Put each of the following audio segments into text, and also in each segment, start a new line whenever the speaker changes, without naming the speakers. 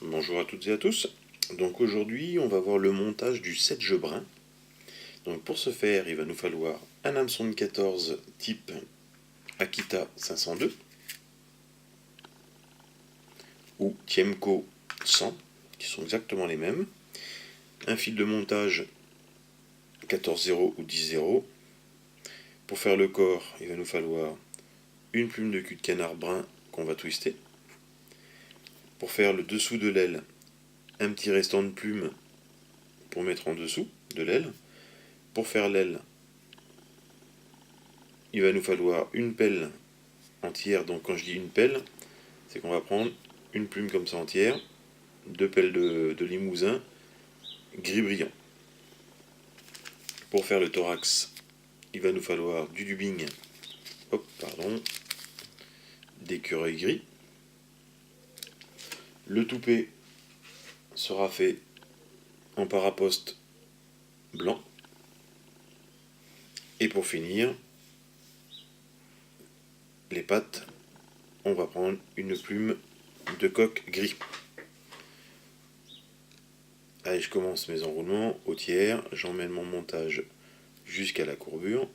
Bonjour à toutes et à tous. Donc aujourd'hui, on va voir le montage du sedge brun. Donc pour ce faire, il va nous falloir un hameçon de 14 type Akita 502 ou Tiemco 100, qui sont exactement les mêmes. Un fil de montage 14-0 ou 10-0. Pour faire le corps, il va nous falloir une plume de cul de canard brun qu'on va twister. Pour faire le dessous de l'aile, un petit restant de plume pour mettre en dessous de l'aile. Pour faire l'aile, il va nous falloir une pelle entière. Donc quand je dis une pelle, c'est qu'on va prendre une plume comme ça entière, deux pelles de limousin gris brillant. Pour faire le thorax, il va nous falloir du dubbing, d'écureuil gris. Le toupet sera fait en paraposte blanc. Et pour finir, les pattes, on va prendre une plume de coq gris. Allez, je commence mes enroulements au tiers, j'emmène mon montage jusqu'à la courbure.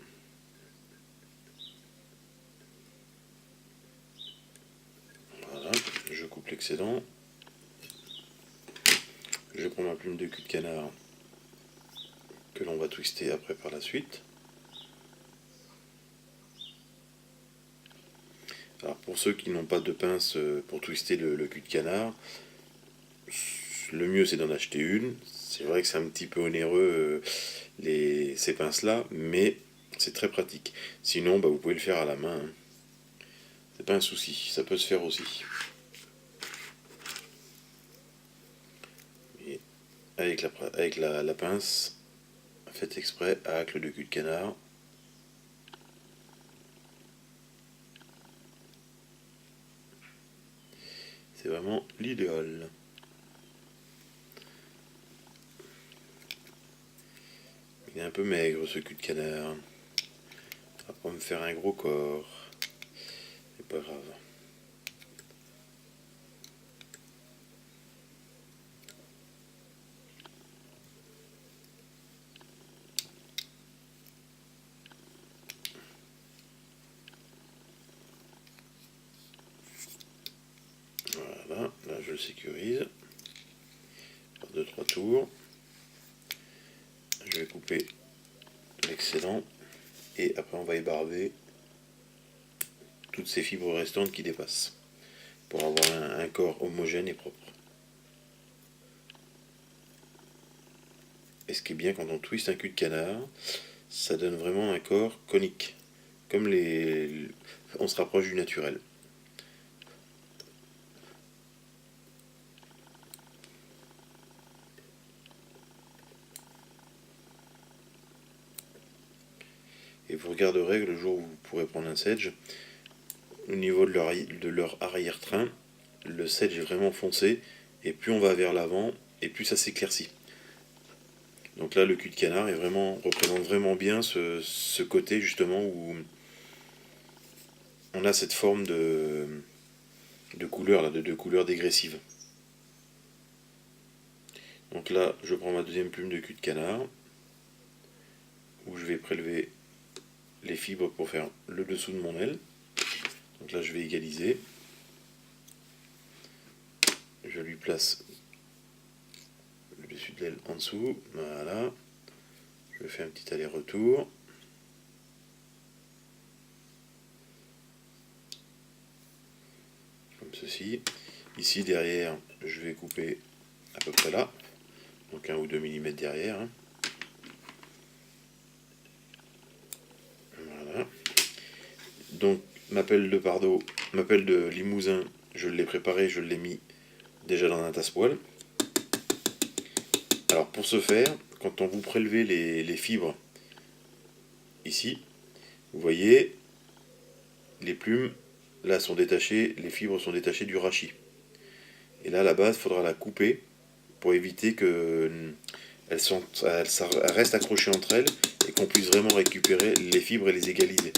Voilà, je coupe l'excédent. Je prends ma plume de cul de canard que l'on va twister après par la suite. Alors pour ceux qui n'ont pas de pince pour twister le cul de canard, le mieux c'est d'en acheter une. C'est vrai que c'est un petit peu onéreux ces pinces là, mais c'est très pratique. Sinon vous pouvez le faire à la main, hein. C'est pas un souci, ça peut se faire aussi. Et avec la pince, faites exprès avec le cul de canard. C'est vraiment l'idéal. Il est un peu maigre ce cul de canard. On va pas me faire un gros corps. C'est pas grave. Voilà, là je le sécurise. Par 2-3 tours. Je vais couper l'excédent. Et après on va ébarber toutes ces fibres restantes qui dépassent. Pour avoir un corps homogène et propre. Et ce qui est bien quand on twiste un cul de canard, ça donne vraiment un corps conique. Comme on se rapproche du naturel. Et vous regarderez que le jour où vous pourrez prendre un sedge, au niveau de leur arrière-train, le sedge est vraiment foncé, et plus on va vers l'avant, et plus ça s'éclaircit. Donc là, le cul de canard représente vraiment bien ce côté justement où on a cette forme de couleur, là, de couleur dégressive. Donc là, je prends ma deuxième plume de cul de canard, où je vais prélever les fibres pour faire le dessous de mon aile. Donc là, je vais égaliser. Je lui place le dessus de l'aile en dessous. Voilà. Je fais un petit aller-retour. Comme ceci. Ici, derrière, je vais couper à peu près là. Donc 1 ou 2 mm derrière. Voilà. Donc ma pelle de limousin, je l'ai préparée, je l'ai mis déjà dans un tasse-poêle. Alors pour ce faire, quand on vous prélevez les fibres ici, vous voyez, les plumes là sont détachées, les fibres sont détachées du rachis. Et là, à la base, il faudra la couper pour éviter qu'elles restent accrochées entre elles et qu'on puisse vraiment récupérer les fibres et les égaliser.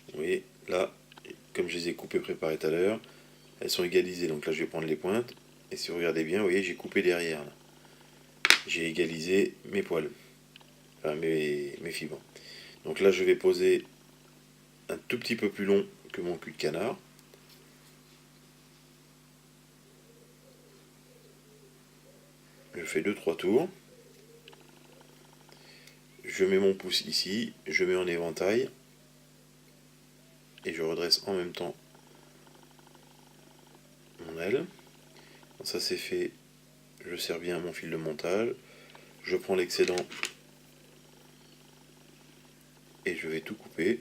Vous voyez, là, comme je les ai coupées préparées tout à l'heure, elles sont égalisées. Donc là je vais prendre les pointes, et si vous regardez bien, vous voyez j'ai coupé derrière. J'ai égalisé mes poils, enfin mes fibres. Donc là je vais poser un tout petit peu plus long que mon cul de canard. Je fais 2-3 tours. Je mets mon pouce ici, je mets en éventail et je redresse en même temps mon aile. Quand ça c'est fait, je serre bien mon fil de montage. Je prends l'excédent et je vais tout couper.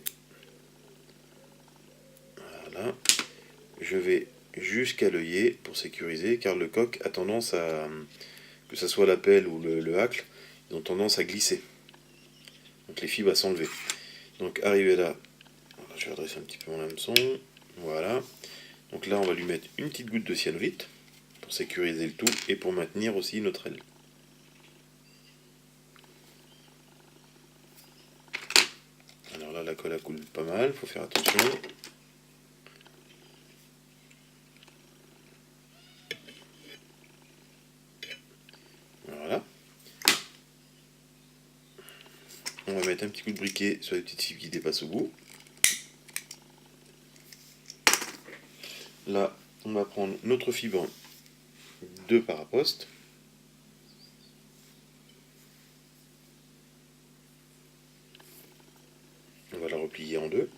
Voilà. Je vais jusqu'à l'œillet pour sécuriser, car le coq a tendance à, que ce soit la pelle ou le hacle, ils ont tendance à glisser. Donc les fibres à s'enlever. Donc arrivé là, je vais adresser un petit peu mon hameçon. Voilà. Donc là on va lui mettre une petite goutte de cyanolite pour sécuriser le tout et pour maintenir aussi notre aile. Alors là la colle coule pas mal, faut faire attention. Voilà. On va mettre un petit coup de briquet sur les petites fibres qui dépassent au bout. Là, on va prendre notre fibre de paraposte. On va la replier en deux.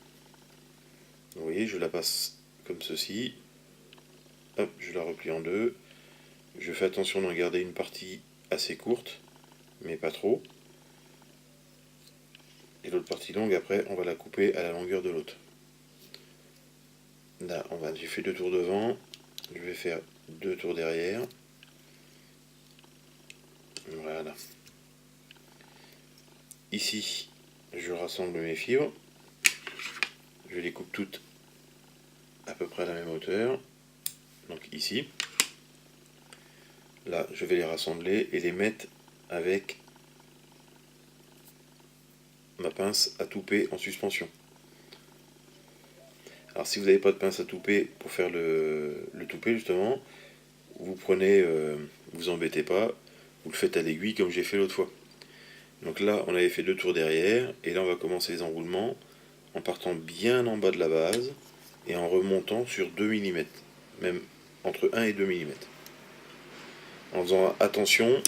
Vous voyez, je la passe comme ceci. Hop, je la replie en deux. Je fais attention d'en garder une partie assez courte, mais pas trop. Et l'autre partie longue, après, on va la couper à la longueur de l'autre. Là, j'ai fait 2 tours devant. Je vais faire 2 tours derrière. Voilà. Ici, je rassemble mes fibres. Je les coupe toutes à peu près à la même hauteur. Donc ici. Là, je vais les rassembler et les mettre avec ma pince à touper en suspension. Alors si vous n'avez pas de pince à touper pour faire le toupet justement, vous prenez, vous embêtez pas, vous le faites à l'aiguille comme j'ai fait l'autre fois. Donc là on avait fait 2 tours derrière, et là on va commencer les enroulements en partant bien en bas de la base et en remontant sur 2 mm, même entre 1 et 2 mm. En faisant attention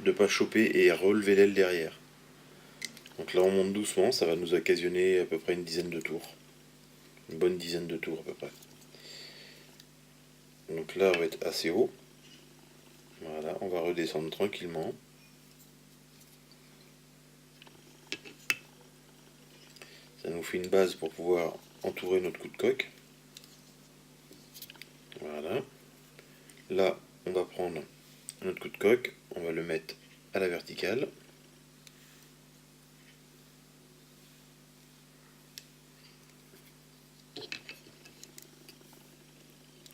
de ne pas choper et relever l'aile derrière. Donc là on monte doucement, ça va nous occasionner à peu près une dizaine de tours. Une bonne dizaine de tours à peu près. Donc là on va être assez haut. Voilà, on va redescendre tranquillement. Ça nous fait une base pour pouvoir entourer notre coup de coque. Voilà. Là, on va prendre notre coup de coque, on va le mettre à la verticale.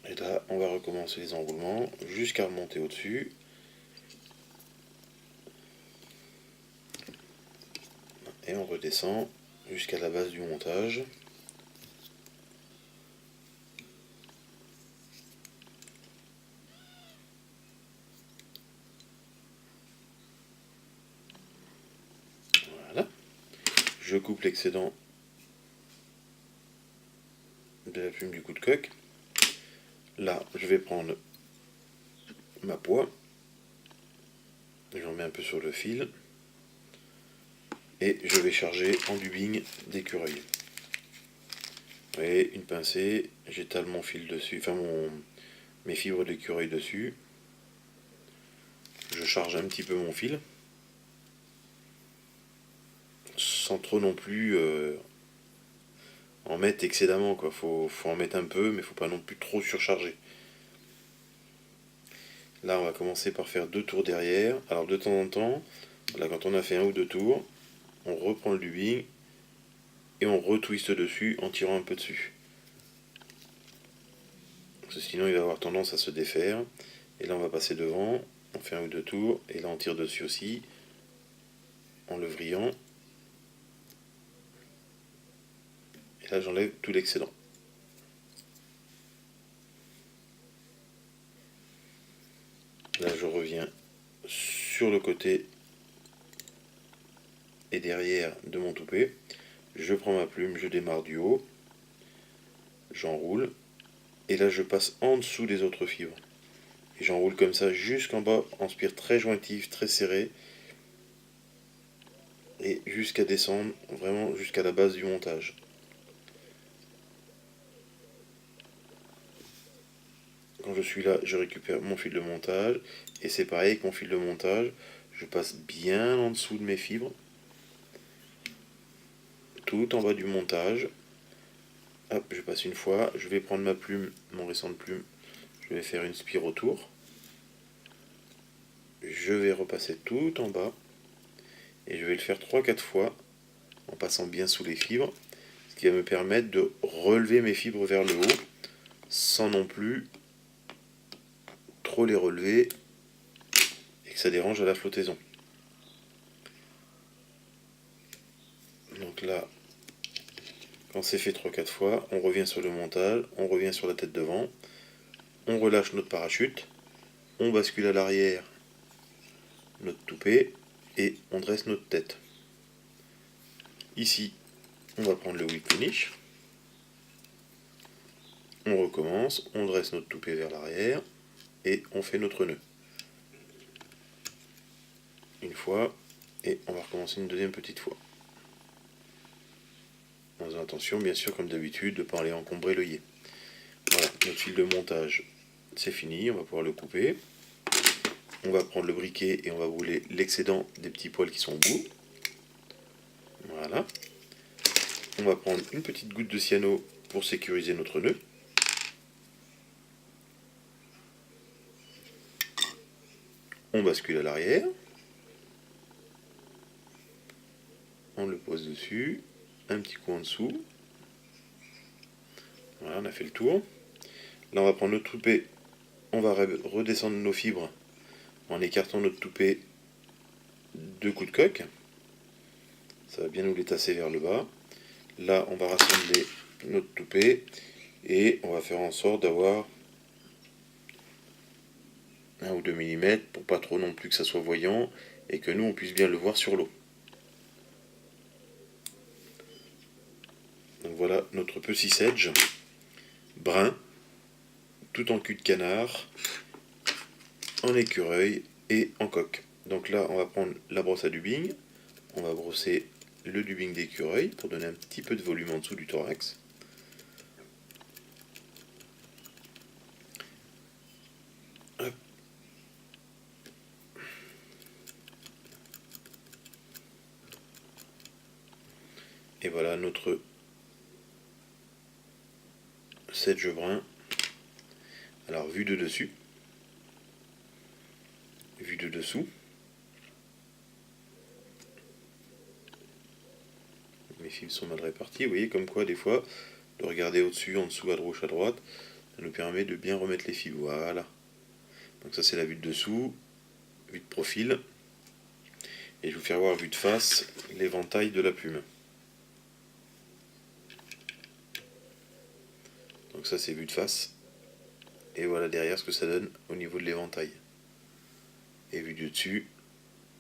Et là, on va recommencer les enroulements jusqu'à remonter au-dessus. Et on redescend jusqu'à la base du montage. Voilà. Je coupe l'excédent de la plume du coup de coque. Là, je vais prendre ma poix. J'en mets un peu sur le fil. Et je vais charger en dubbing d'écureuil. Vous voyez, une pincée, j'étale mon fil dessus, enfin mes fibres d'écureuil dessus. Je charge un petit peu mon fil, sans trop non plus en mettre excédemment, quoi. Faut en mettre un peu, mais faut pas non plus trop surcharger. Là, on va commencer par faire 2 tours derrière. Alors de temps en temps, là, quand on a fait 1 ou 2 tours, on reprend le dubbing et on retwiste dessus en tirant un peu dessus. Parce que sinon, il va avoir tendance à se défaire. Et là, on va passer devant, on fait 1 ou 2 tours, et là, on tire dessus aussi, en le vrillant. Et là, j'enlève tout l'excédent. sur le côté et derrière de mon toupet. Je prends ma plume, je démarre du haut, j'enroule, et là je passe en dessous des autres fibres. Et j'enroule comme ça jusqu'en bas, en spire très jointif, très serré, et jusqu'à descendre, vraiment jusqu'à la base du montage. Quand je suis là, je récupère mon fil de montage, et c'est pareil avec mon fil de montage, je passe bien en dessous de mes fibres, tout en bas du montage. Hop, je passe une fois, je vais prendre ma plume, mon restant de plume, je vais faire une spire autour. Je vais repasser tout en bas, et je vais le faire 3-4 fois, en passant bien sous les fibres, ce qui va me permettre de relever mes fibres vers le haut, sans non plus trop les relever, et que ça dérange à la flottaison. Donc là, quand c'est fait 3-4 fois, on revient sur le montage, on revient sur la tête devant, on relâche notre parachute, on bascule à l'arrière notre toupet et on dresse notre tête. Ici, on va prendre le whip finish, on recommence, on dresse notre toupet vers l'arrière et on fait notre nœud. Une fois, et on va recommencer une deuxième petite fois. En faisant attention, bien sûr, comme d'habitude, de ne pas aller encombrer l'œillet. Voilà, notre fil de montage, c'est fini, on va pouvoir le couper. On va prendre le briquet et on va brûler l'excédent des petits poils qui sont au bout. Voilà. On va prendre une petite goutte de cyano pour sécuriser notre nœud. On bascule à l'arrière. On le pose dessus. Un petit coup en dessous. Voilà, on a fait le tour. Là, on va prendre notre toupet. On va redescendre nos fibres en écartant notre toupet 2 coups de coque. Ça va bien nous les tasser vers le bas. Là, on va rassembler notre toupet et on va faire en sorte d'avoir 1 ou 2 mm pour pas trop non plus que ça soit voyant et que nous on puisse bien le voir sur l'eau. Donc voilà notre petit sedge brun, tout en cul de canard, en écureuil et en coque. Donc là on va prendre la brosse à dubbing, on va brosser le dubbing d'écureuil pour donner un petit peu de volume en dessous du thorax. Hop. Et voilà notre sedge brun. Alors vue de dessus, vue de dessous. Mes fils sont mal répartis, vous voyez comme quoi des fois de regarder au-dessus, en dessous, à gauche, à droite, ça nous permet de bien remettre les fils. Voilà. Donc ça c'est la vue de dessous, vue de profil. Et je vais vous faire voir vue de face l'éventail de la plume. Donc ça c'est vue de face. Et voilà derrière ce que ça donne au niveau de l'éventail. Et vue du dessus,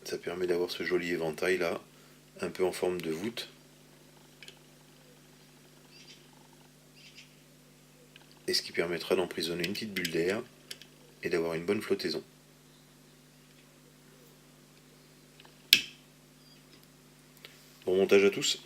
ça permet d'avoir ce joli éventail là, un peu en forme de voûte. Et ce qui permettra d'emprisonner une petite bulle d'air et d'avoir une bonne flottaison. Bon montage à tous.